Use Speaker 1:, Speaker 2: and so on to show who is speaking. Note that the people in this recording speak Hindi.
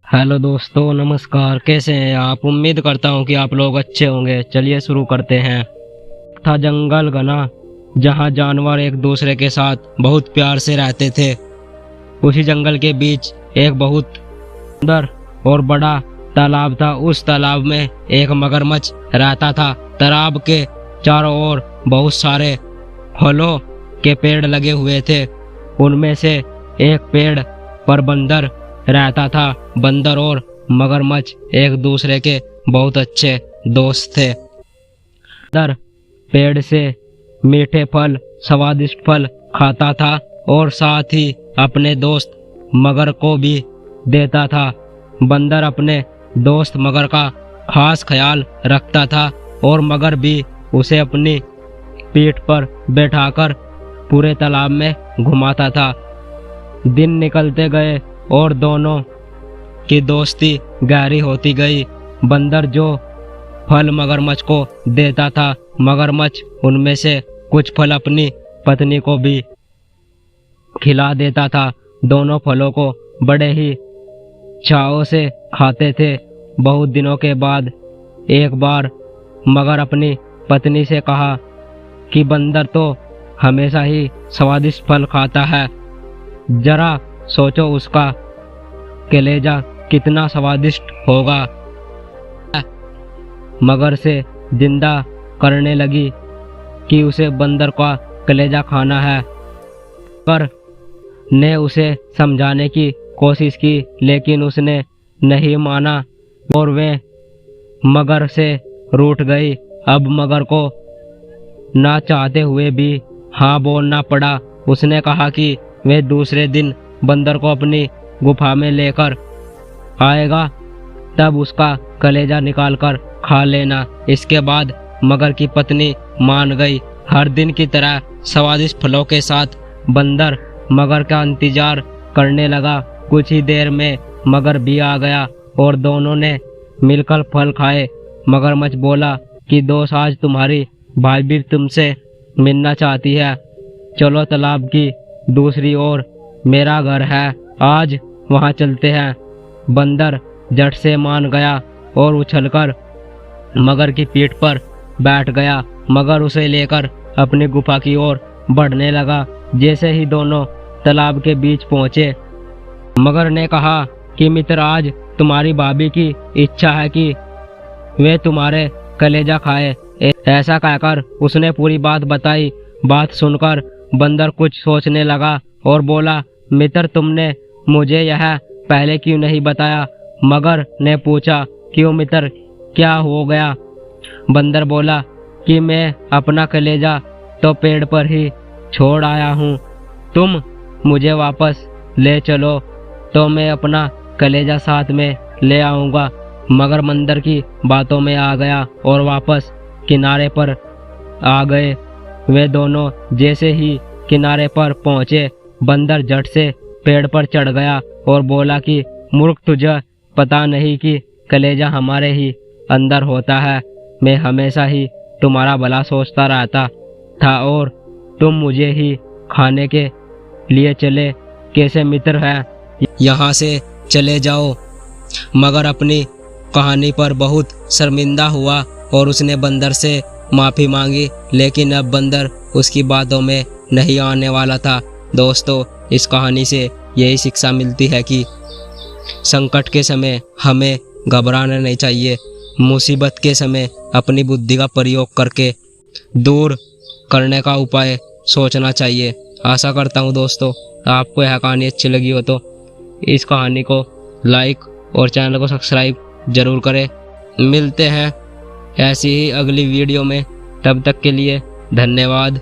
Speaker 1: हेलो दोस्तों, नमस्कार। कैसे हैं आप? उम्मीद करता हूं कि आप लोग अच्छे होंगे। चलिए शुरू करते हैं। था जंगल घना, जहां जानवर एक दूसरे के साथ बहुत प्यार से रहते थे। उसी जंगल के बीच एक बहुत सुंदर और बड़ा तालाब था। उस तालाब में एक मगरमच्छ रहता था। तालाब के चारों ओर बहुत सारे फलों के पेड़ लगे हुए थे। उनमें से एक पेड़ पर बंदर रहता था। बंदर और मगरमच्छ एक दूसरे के बहुत अच्छे दोस्त थे। बंदर पेड़ से मीठे फल, स्वादिष्ट फल खाता था और साथ ही अपने दोस्त मगर को भी देता था। बंदर अपने दोस्त मगर का खास ख्याल रखता था और मगर भी उसे अपनी पीठ पर बैठाकर पूरे तालाब में घुमाता था। दिन निकलते गए और दोनों की दोस्ती गहरी होती गई। बंदर जो फल मगरमच्छ को देता था, मगरमच्छ उनमें से कुछ फल अपनी पत्नी को भी खिला देता था। दोनों फलों को बड़े ही चाव से खाते थे। बहुत दिनों के बाद एक बार मगर अपनी पत्नी से कहा कि बंदर तो हमेशा ही स्वादिष्ट फल खाता है, जरा सोचो उसका कलेजा कितना स्वादिष्ट होगा। मगर से जिंदा करने लगी कि उसे बंदर का कलेजा खाना है। मगर ने उसे समझाने की कोशिश की, लेकिन उसने नहीं माना और वे मगर से रूठ गई। अब मगर को ना चाहते हुए भी हाँ बोलना पड़ा। उसने कहा कि वे दूसरे दिन बंदर को अपनी गुफा में लेकर आएगा, तब उसका कलेजा निकालकर खा लेना। इसके बाद मगर की पत्नी मान गई। हर दिन की तरह स्वादिष्ट फलों के साथ बंदर मगर का इंतजार करने लगा। कुछ ही देर में मगर भी आ गया और दोनों ने मिलकर फल खाए। मगरमच्छ बोला कि दोस्त, आज तुम्हारी भाभी तुमसे मिलना चाहती है। चलो, तालाब की दूसरी ओर मेरा घर है, आज वहां चलते हैं। बंदर झट से मान गया और उछलकर मगर की पीठ पर बैठ गया। मगर उसे लेकर अपनी गुफा की ओर बढ़ने लगा। जैसे ही दोनों तालाब के बीच पहुंचे, मगर ने कहा कि मित्र, आज तुम्हारी भाभी की इच्छा है कि वे तुम्हारे कलेजा खाए। ऐसा कहकर उसने पूरी बात बताई। बात सुनकर बंदर कुछ सोचने लगा और बोला, मित्र, तुमने मुझे यह पहले क्यों नहीं बताया? मगर ने पूछा, क्यों मित्र, क्या हो गया? बंदर बोला कि मैं अपना कलेजा तो पेड़ पर ही छोड़ आया हूँ, तुम मुझे वापस ले चलो तो मैं अपना कलेजा साथ में ले आऊँगा। मगर बंदर की बातों में आ गया और वापस किनारे पर आ गए। वे दोनों जैसे ही किनारे पर पहुंचे, बंदर झट से पेड़ पर चढ़ गया और बोला कि मूर्ख, तुझे पता नहीं कि कलेजा हमारे ही अंदर होता है। मैं हमेशा ही तुम्हारा भला सोचता रहता था और तुम मुझे ही खाने के लिए चले कैसे मित्र है, यहाँ से चले जाओ। मगर अपनी कहानी पर बहुत शर्मिंदा हुआ और उसने बंदर से माफ़ी मांगी, लेकिन अब बंदर उसकी बातों में नहीं आने वाला था। दोस्तों, इस कहानी से यही शिक्षा मिलती है कि संकट के समय हमें घबराना नहीं चाहिए। मुसीबत के समय अपनी बुद्धि का प्रयोग करके दूर करने का उपाय सोचना चाहिए। आशा करता हूँ दोस्तों, आपको यह कहानी अच्छी लगी हो तो इस कहानी को लाइक और चैनल को सब्सक्राइब जरूर करें। मिलते हैं ऐसी ही अगली वीडियो में, तब तक के लिए धन्यवाद।